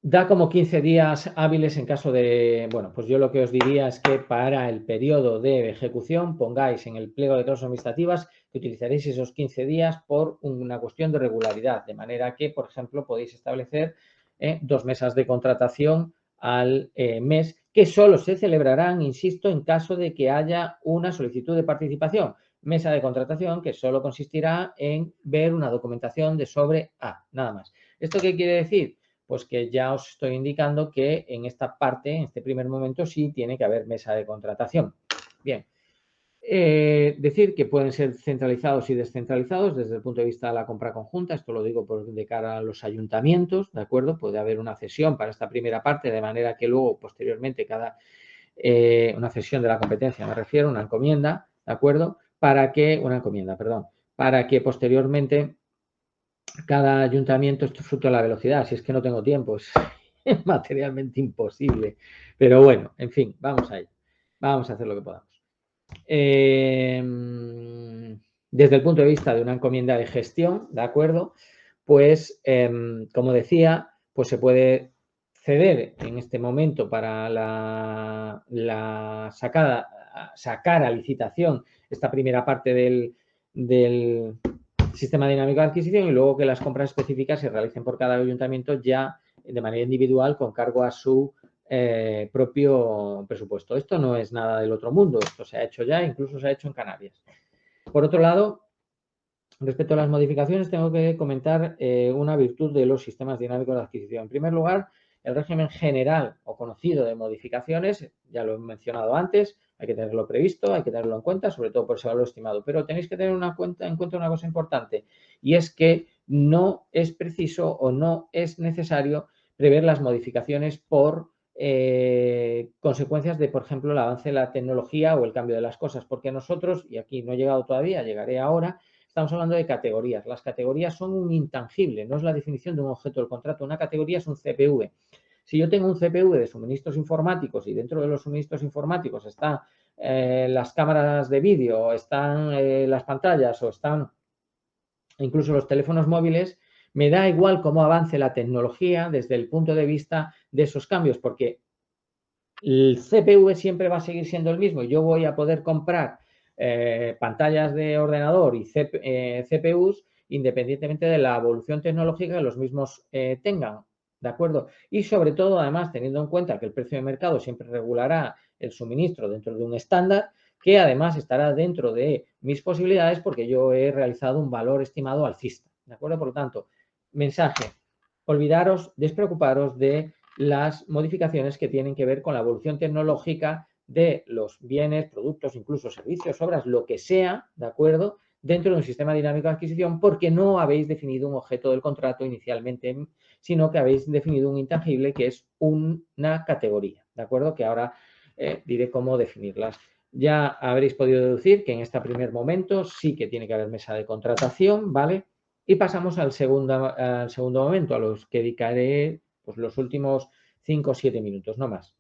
Da como 15 días hábiles en caso de, bueno, pues yo lo que os diría es que para el periodo de ejecución pongáis en el pliego de cláusulas administrativas que utilizaréis esos 15 días por una cuestión de regularidad, de manera que, por ejemplo, podéis establecer 2 mesas de contratación al mes que solo se celebrarán, insisto, en caso de que haya una solicitud de participación. Mesa de contratación que solo consistirá en ver una documentación de sobre A, nada más. ¿Esto qué quiere decir? Pues que ya os estoy indicando que en esta parte, en este primer momento, sí tiene que haber mesa de contratación. Bien. Decir que pueden ser centralizados y descentralizados desde el punto de vista de la compra conjunta, esto lo digo de cara a los ayuntamientos, ¿de acuerdo? Puede haber una cesión para esta primera parte, de manera que luego, posteriormente, una cesión de la competencia, me refiero, una encomienda, ¿de acuerdo? Para que posteriormente cada ayuntamiento, esto es fruto de la velocidad, si es que no tengo tiempo, es materialmente imposible. Pero bueno, en fin, vamos a ello. Vamos a hacer lo que podamos. Desde el punto de vista de una encomienda de gestión, ¿de acuerdo? Pues, como decía, pues se puede ceder en este momento para sacar a licitación esta primera parte del sistema dinámico de adquisición y luego que las compras específicas se realicen por cada ayuntamiento ya de manera individual con cargo a su propio presupuesto. Esto no es nada del otro mundo, esto se ha hecho ya, incluso se ha hecho en Canarias. Por otro lado, respecto a las modificaciones, tengo que comentar una virtud de los sistemas dinámicos de adquisición. En primer lugar, el régimen general o conocido de modificaciones, ya lo he mencionado antes, hay que tenerlo previsto, hay que tenerlo en cuenta, sobre todo por ese valor estimado. Pero tenéis que tener en cuenta una cosa importante y es que no es preciso o no es necesario prever las modificaciones por consecuencias de, por ejemplo, el avance de la tecnología o el cambio de las cosas, porque nosotros, y aquí no he llegado todavía, llegaré ahora, estamos hablando de categorías. Las categorías son un intangible, no es la definición de un objeto del contrato. Una categoría es un CPV. Si yo tengo un CPV de suministros informáticos y dentro de los suministros informáticos están las cámaras de vídeo, están las pantallas o están incluso los teléfonos móviles, me da igual cómo avance la tecnología desde el punto de vista de esos cambios, porque el CPV siempre va a seguir siendo el mismo. Yo voy a poder comprar pantallas de ordenador y CPUs independientemente de la evolución tecnológica que los mismos tengan, ¿de acuerdo? Y sobre todo, además, teniendo en cuenta que el precio de mercado siempre regulará el suministro dentro de un estándar, que además estará dentro de mis posibilidades porque yo he realizado un valor estimado alcista, ¿de acuerdo? Por lo tanto, mensaje, olvidaros, despreocuparos de las modificaciones que tienen que ver con la evolución tecnológica de los bienes, productos, incluso servicios, obras, lo que sea, ¿de acuerdo?, dentro de un sistema dinámico de adquisición porque no habéis definido un objeto del contrato inicialmente, sino que habéis definido un intangible que es una categoría, ¿de acuerdo?, que ahora diré cómo definirlas. Ya habréis podido deducir que en este primer momento sí que tiene que haber mesa de contratación, ¿vale? Y pasamos al segundo momento, a los que dedicaré pues los últimos 5 o 7 minutos, no más.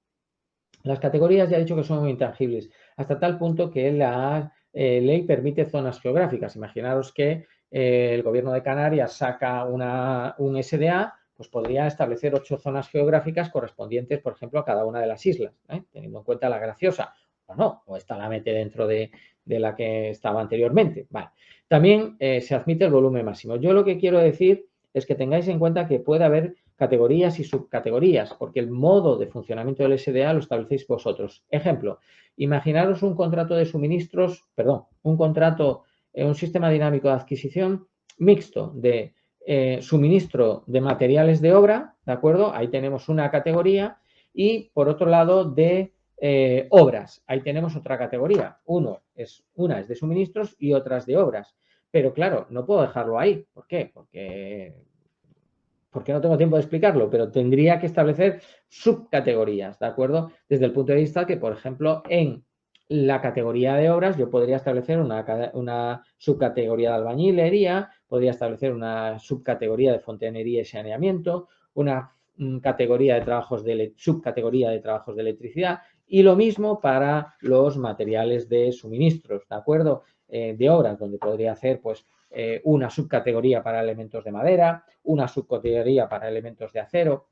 Las categorías ya he dicho que son muy intangibles, hasta tal punto que la ley permite zonas geográficas. Imaginaros que el Gobierno de Canarias saca un SDA, pues podría establecer 8 zonas geográficas correspondientes, por ejemplo, a cada una de las islas, teniendo en cuenta la Graciosa, o no, o esta la mete dentro de la que estaba anteriormente. Vale. También se admite el volumen máximo. Yo lo que quiero decir es que tengáis en cuenta que puede haber categorías y subcategorías, porque el modo de funcionamiento del SDA lo establecéis vosotros. Ejemplo, imaginaros un contrato de suministros, perdón, un sistema dinámico de adquisición mixto de suministro de materiales de obra, ¿de acuerdo? Ahí tenemos una categoría y, por otro lado, de obras. Ahí tenemos otra categoría. Una es de suministros y otra es de obras. Pero claro, no puedo dejarlo ahí. ¿Por qué? Porque no tengo tiempo de explicarlo, pero tendría que establecer subcategorías, ¿de acuerdo? Desde el punto de vista que, por ejemplo, en la categoría de obras yo podría establecer una subcategoría de albañilería, podría establecer una subcategoría de fontanería y saneamiento, una subcategoría de trabajos de electricidad y lo mismo para los materiales de suministros, ¿de acuerdo? De obras, donde podría hacer, pues, una subcategoría para elementos de madera, una subcategoría para elementos de acero.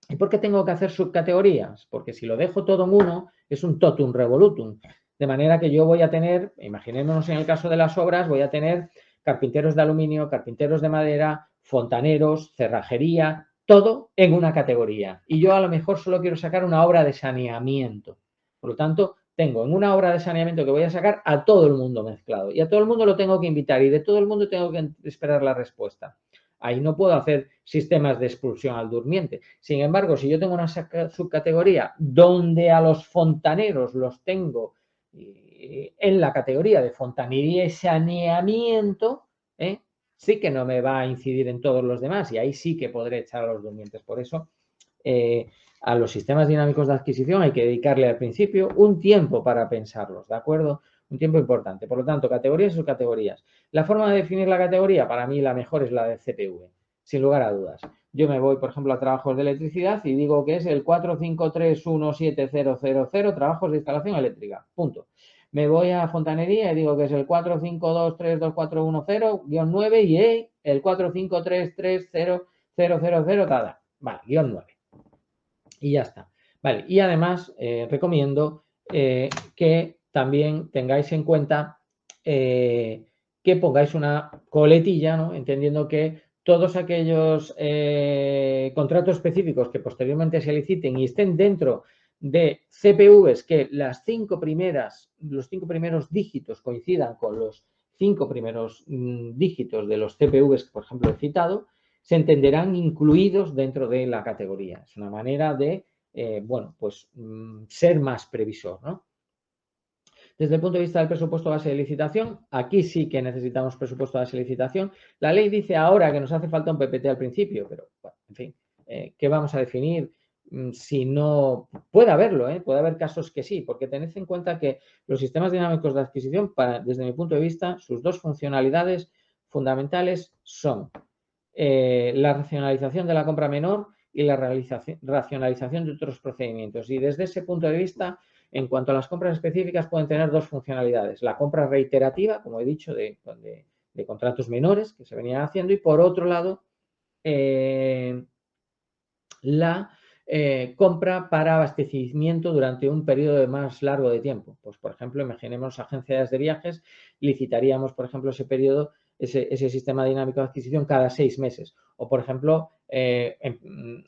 ¿Y por qué tengo que hacer subcategorías? Porque si lo dejo todo en uno, es un totum revolutum. De manera que yo voy a tener, imaginémonos en el caso de las obras, voy a tener carpinteros de aluminio, carpinteros de madera, fontaneros, cerrajería, todo en una categoría. Y yo a lo mejor solo quiero sacar una obra de saneamiento. Por lo tanto, tengo en una obra de saneamiento que voy a sacar a todo el mundo mezclado. Y a todo el mundo lo tengo que invitar y de todo el mundo tengo que esperar la respuesta. Ahí no puedo hacer sistemas de expulsión al durmiente. Sin embargo, si yo tengo una subcategoría donde a los fontaneros los tengo en la categoría de fontanería y saneamiento, sí que no me va a incidir en todos los demás y ahí sí que podré echar a los durmientes. Por eso, a los sistemas dinámicos de adquisición hay que dedicarle al principio un tiempo para pensarlos, ¿de acuerdo? Un tiempo importante. Por lo tanto, categorías y subcategorías. La forma de definir la categoría, para mí la mejor es la de CPV, sin lugar a dudas. Yo me voy, por ejemplo, a trabajos de electricidad y digo que es el 4531700, trabajos de instalación eléctrica, punto. Me voy a fontanería y digo que es el 452322410-9 y el 4533000, vale, guión 9. Y ya está. Vale, y además recomiendo que también tengáis en cuenta que pongáis una coletilla, ¿no? Entendiendo que todos aquellos contratos específicos que posteriormente se liciten y estén dentro de CPVs que los 5 primeros dígitos coincidan con los 5 primeros dígitos de los CPVs que, por ejemplo, he citado, se entenderán incluidos dentro de la categoría. Es una manera de, bueno, pues ser más previsor, ¿no? Desde el punto de vista del presupuesto base de licitación, aquí sí que necesitamos presupuesto base de licitación. La ley dice ahora que nos hace falta un PPT al principio, pero, bueno, en fin, ¿qué vamos a definir? Si no, puede haberlo, puede haber casos que sí, porque tened en cuenta que los sistemas dinámicos de adquisición, desde mi punto de vista, sus dos funcionalidades fundamentales son la racionalización de la compra menor y la racionalización de otros procedimientos. Y desde ese punto de vista, en cuanto a las compras específicas, pueden tener dos funcionalidades. La compra reiterativa, como he dicho, de contratos menores que se venían haciendo y, por otro lado, la compra para abastecimiento durante un periodo más largo de tiempo. Pues, por ejemplo, imaginemos agencias de viajes, licitaríamos, por ejemplo, ese periodo, ese sistema dinámico de adquisición cada 6 meses. O, por ejemplo,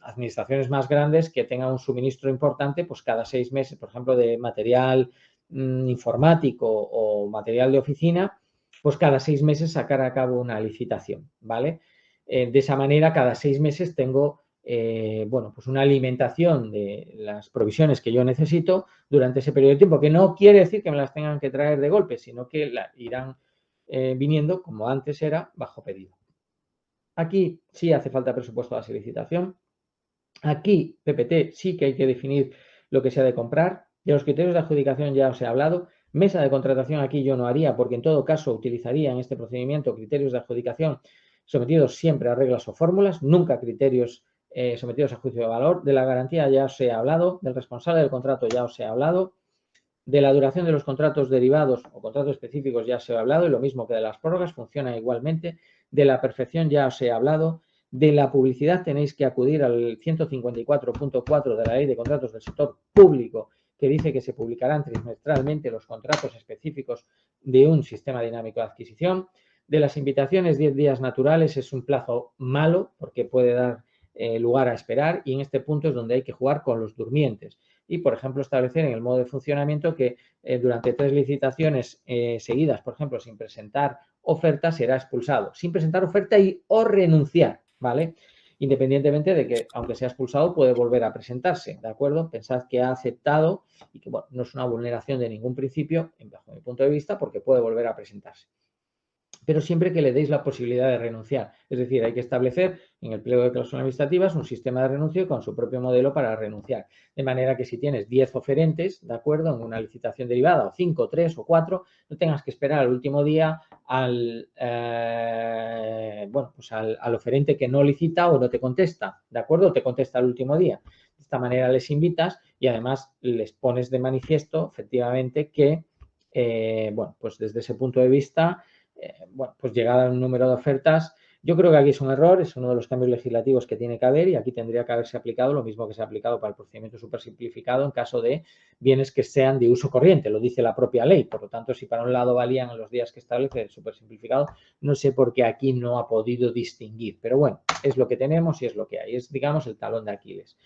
administraciones más grandes que tengan un suministro importante, pues cada 6 meses, por ejemplo, de material informático o material de oficina, pues cada 6 meses sacar a cabo una licitación, ¿vale? De esa manera, cada 6 meses tengo bueno, pues una alimentación de las provisiones que yo necesito durante ese periodo de tiempo, que no quiere decir que me las tengan que traer de golpe, sino que irán viniendo, como antes era, bajo pedido. Aquí sí hace falta presupuesto de licitación. Aquí, PPT, sí que hay que definir lo que se ha de comprar. De los criterios de adjudicación ya os he hablado. Mesa de contratación aquí yo no haría, porque en todo caso utilizaría en este procedimiento criterios de adjudicación sometidos siempre a reglas o fórmulas, nunca criterios sometidos a juicio de valor. De la garantía ya os he hablado, del responsable del contrato ya os he hablado, de la duración de los contratos derivados o contratos específicos ya os he hablado, y lo mismo que de las prórrogas, funciona igualmente. De la perfección ya os he hablado. De la publicidad tenéis que acudir al 154.4 de la Ley de Contratos del Sector Público, que dice que se publicarán trimestralmente los contratos específicos de un sistema dinámico de adquisición. De las invitaciones, 10 días naturales es un plazo malo porque puede dar lugar a esperar, y en este punto es donde hay que jugar con los durmientes y, por ejemplo, establecer en el modo de funcionamiento que durante 3 licitaciones seguidas, por ejemplo, sin presentar oferta, será expulsado. Sin presentar oferta o renunciar, ¿vale? Independientemente de que, aunque sea expulsado, puede volver a presentarse, ¿de acuerdo? Pensad que ha aceptado y que, bueno, no es una vulneración de ningún principio, bajo mi punto de vista, porque puede volver a presentarse. Pero siempre que le deis la posibilidad de renunciar. Es decir, hay que establecer en el pliego de cláusulas administrativas un sistema de renuncio con su propio modelo para renunciar. De manera que si tienes 10 oferentes, ¿de acuerdo?, en una licitación derivada, o 5, 3 o 4, no tengas que esperar al último día al oferente que no licita o no te contesta, ¿de acuerdo? O te contesta al último día. De esta manera les invitas y además les pones de manifiesto, efectivamente, que, pues desde ese punto de vista, pues llegada a un número de ofertas, yo creo que aquí es un error, es uno de los cambios legislativos que tiene que haber, y aquí tendría que haberse aplicado lo mismo que se ha aplicado para el procedimiento supersimplificado en caso de bienes que sean de uso corriente, lo dice la propia ley. Por lo tanto, si para un lado valían los días que establece el supersimplificado, no sé por qué aquí no ha podido distinguir, pero bueno, es lo que tenemos y es lo que hay, es, digamos, el talón de Aquiles.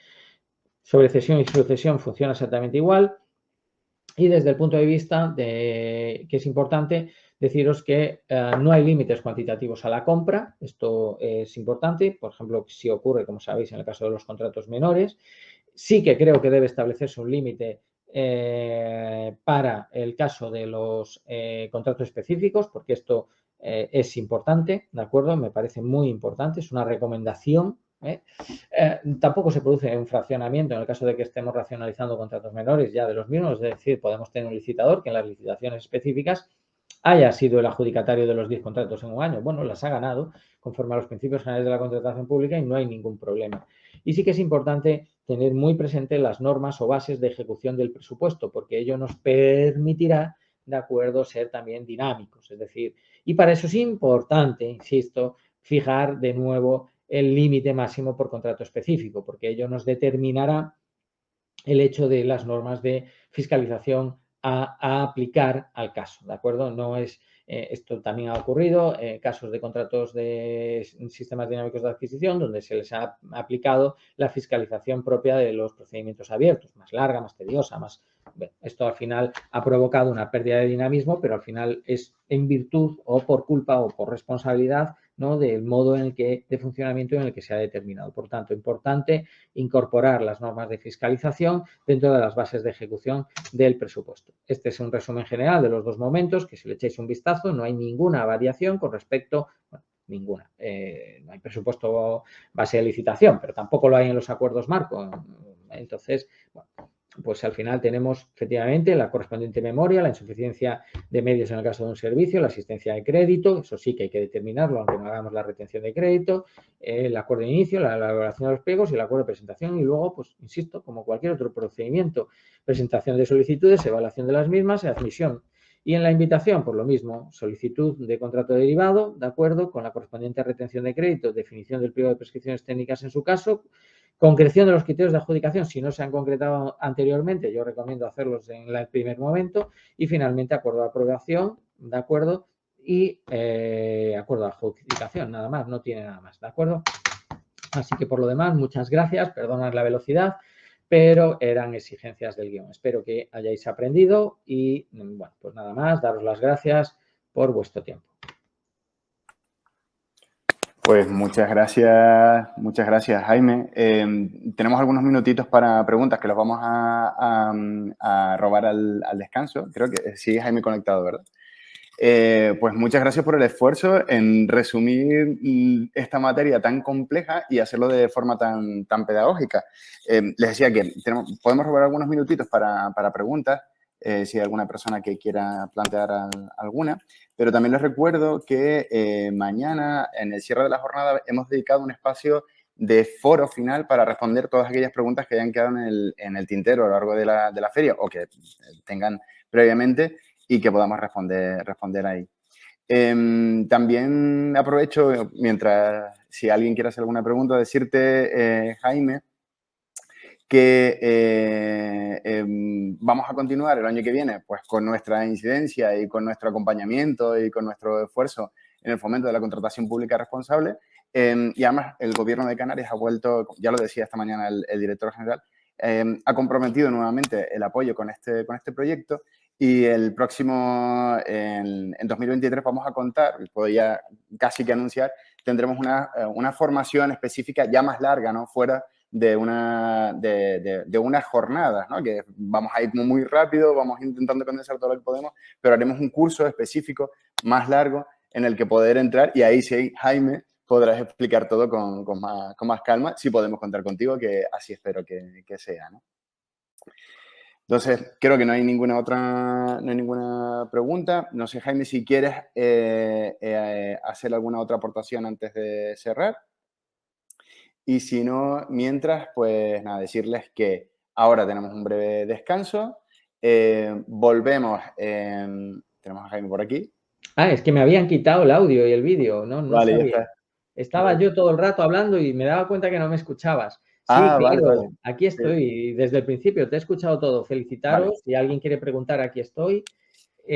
Sobre cesión y sucesión funciona exactamente igual. Y desde el punto de vista de que es importante deciros que no hay límites cuantitativos a la compra. Esto es importante. Por ejemplo, si ocurre, como sabéis, en el caso de los contratos menores, sí que creo que debe establecerse un límite para el caso de los contratos específicos, porque esto es importante, ¿de acuerdo? Me parece muy importante, es una recomendación. Tampoco se produce un fraccionamiento en el caso de que estemos racionalizando contratos menores ya de los mismos, es decir, podemos tener un licitador que en las licitaciones específicas haya sido el adjudicatario de los 10 contratos en un año. Bueno, las ha ganado conforme a los principios generales de la contratación pública y no hay ningún problema. Y sí que es importante tener muy presente las normas o bases de ejecución del presupuesto, porque ello nos permitirá, de acuerdo, ser también dinámicos. Es decir, y para eso es importante, insisto, fijar de nuevo el límite máximo por contrato específico, porque ello nos determinará el hecho de las normas de fiscalización a aplicar al caso, ¿de acuerdo? No es, esto también ha ocurrido en casos de contratos de sistemas dinámicos de adquisición donde se les ha aplicado la fiscalización propia de los procedimientos abiertos, más larga, más tediosa, más... Bueno, esto al final ha provocado una pérdida de dinamismo, pero al final es en virtud o por culpa o por responsabilidad, ¿no?, del modo en el que, de funcionamiento en el que se ha determinado. Por tanto, importante incorporar las normas de fiscalización dentro de las bases de ejecución del presupuesto. Este es un resumen general de los dos momentos, que si le echáis un vistazo no hay ninguna variación con respecto, bueno, ninguna. No hay presupuesto base de licitación, pero tampoco lo hay en los acuerdos marco. Entonces, bueno, pues al final tenemos efectivamente la correspondiente memoria, la insuficiencia de medios en el caso de un servicio, la asistencia de crédito, eso sí que hay que determinarlo, aunque no hagamos la retención de crédito, el acuerdo de inicio, la elaboración de los pliegos y el acuerdo de presentación, y luego, pues, insisto, como cualquier otro procedimiento, presentación de solicitudes, evaluación de las mismas y admisión. Y en la invitación, por lo mismo, solicitud de contrato derivado, de acuerdo, con la correspondiente retención de crédito, definición del pliego de prescripciones técnicas en su caso, concreción de los criterios de adjudicación, si no se han concretado anteriormente, yo recomiendo hacerlos en el primer momento, y finalmente acuerdo de aprobación, ¿de acuerdo? Y acuerdo de adjudicación, nada más, no tiene nada más, ¿de acuerdo? Así que por lo demás, muchas gracias, perdonad la velocidad, pero eran exigencias del guión. Espero que hayáis aprendido y, bueno, pues nada más, daros las gracias por vuestro tiempo. Pues muchas gracias, Jaime. Tenemos algunos minutitos para preguntas que los vamos a robar al descanso. Creo que sigue Jaime conectado, ¿verdad? Pues muchas gracias por el esfuerzo en resumir esta materia tan compleja y hacerlo de forma tan pedagógica. Les decía que podemos robar algunos minutitos para preguntas, si hay alguna persona que quiera plantear alguna, pero también les recuerdo que mañana, en el cierre de la jornada, hemos dedicado un espacio de foro final para responder todas aquellas preguntas que hayan quedado en el tintero a lo largo de la feria o que tengan previamente y que podamos responder ahí. También aprovecho, si alguien quiere hacer alguna pregunta, decirte, Jaime, que vamos a continuar el año que viene pues, con nuestra incidencia y con nuestro acompañamiento y con nuestro esfuerzo en el fomento de la contratación pública responsable. Y además, el Gobierno de Canarias ha vuelto, ya lo decía esta mañana el director general, ha comprometido nuevamente el apoyo con este proyecto y el próximo, en 2023, vamos a contar, puedo ya casi que anunciar, tendremos una formación específica ya más larga, ¿no? Fuera de unas jornadas, ¿no? Que vamos a ir muy rápido, vamos intentando condensar todo lo que podemos, pero haremos un curso específico más largo en el que poder entrar y ahí sí, Jaime, podrás explicar todo con más calma, si podemos contar contigo, que así espero que sea, ¿no? Entonces, creo que no hay ninguna pregunta. No sé, Jaime, si quieres hacer alguna otra aportación antes de cerrar. Y si no, mientras, pues nada, decirles que ahora tenemos un breve descanso. Volvemos. Tenemos a Jaime por aquí. Ah, es que me habían quitado el audio y el vídeo, no Vale, ya sabía. está. Estaba yo todo el rato hablando y me daba cuenta que no me escuchabas. Sí, Ah, vale, claro, vale. aquí Sí, estoy desde el principio, te he escuchado todo. vale. Felicitaros, si alguien quiere preguntar, aquí estoy. Se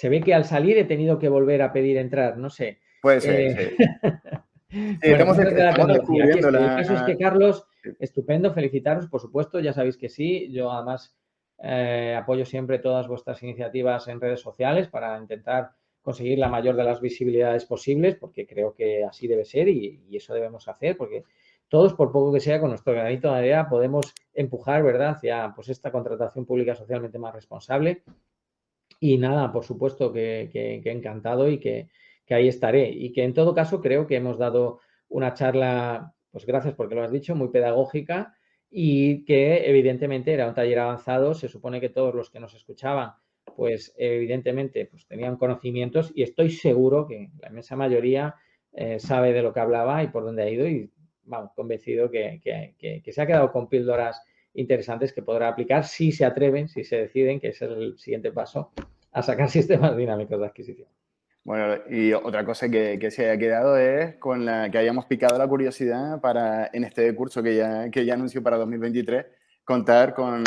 ve que al salir he tenido que volver a pedir entrar, no sé. Puede ser, sí. Sí, Bueno, cosas de la estamos tecnología. Aquí descubriendo estoy. El caso es que, Carlos, sí. estupendo, felicitaros, por supuesto, ya sabéis que sí. Yo además apoyo siempre todas vuestras iniciativas en redes sociales para intentar conseguir la mayor de las visibilidades posibles, porque creo que así debe ser y eso debemos hacer, porque todos, por poco que sea, con nuestro granito de arena podemos empujar, ¿verdad?, hacia pues, esta contratación pública socialmente más responsable. Y nada, por supuesto que encantado y que ahí estaré. Y que en todo caso creo que hemos dado una charla, pues gracias porque lo has dicho, muy pedagógica y que evidentemente era un taller avanzado. Se supone que todos los que nos escuchaban, pues evidentemente pues, tenían conocimientos y estoy seguro que la inmensa mayoría sabe de lo que hablaba y por dónde ha ido y vamos, convencido que se ha quedado con píldoras interesantes que podrá aplicar si se atreven, si se deciden, que ese es el siguiente paso, a sacar sistemas dinámicos de adquisición. Bueno, y otra cosa que se haya quedado es con que hayamos picado la curiosidad para, en este curso que ya anuncio para 2023, contar con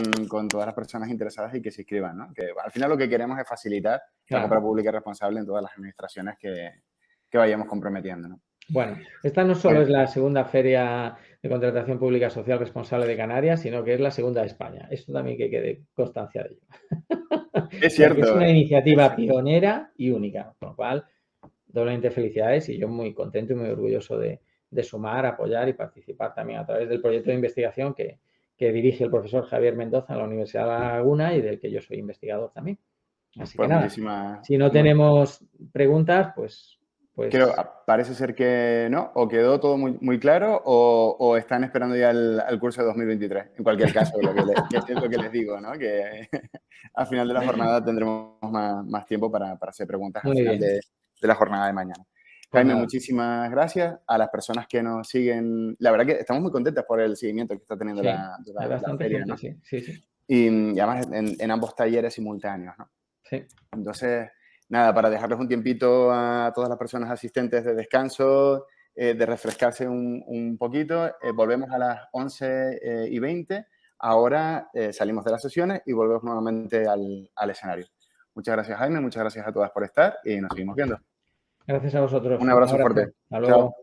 todas las personas interesadas y que se inscriban, ¿no? Que al final lo que queremos es facilitar la compra Claro. pública responsable en todas las administraciones que vayamos comprometiendo, ¿no? Bueno, esta no solo Bueno, es la segunda feria de contratación pública social responsable de Canarias, sino que es la segunda de España. Esto también que quede constancia de ello. es O sea, que es cierto, una es iniciativa cierto. pionera y única, con lo cual, doblemente felicidades y yo muy contento y muy orgulloso de sumar, apoyar y participar también a través del proyecto de investigación que dirige el profesor Javier Mendoza en la Universidad de La Laguna y del que yo soy investigador también. Así que Pues nada, muchísimas... si no tenemos preguntas, pues Parece ser que no, o quedó todo muy, muy claro o están esperando ya el curso de 2023. En cualquier caso, es lo que les digo, ¿no? Que al final de la jornada tendremos más tiempo para hacer preguntas al muy final bien. de la jornada de mañana. Pues Jaime, nada, muchísimas gracias a las personas que nos siguen. La verdad que estamos muy contentas por el seguimiento que está teniendo sí, hay la bastante feria, gente, ¿no? sí, sí, sí, Y además en ambos talleres simultáneos, ¿no? sí. Entonces, nada, para dejarles un tiempito a todas las personas asistentes de descanso, de refrescarse un poquito, volvemos a las 11:20. Ahora salimos de las sesiones y volvemos nuevamente al escenario. Muchas gracias, Jaime, muchas gracias a todas por estar y nos seguimos viendo. Gracias a vosotros. Un Un abrazo fuerte. abrazo. Hasta Chao. luego.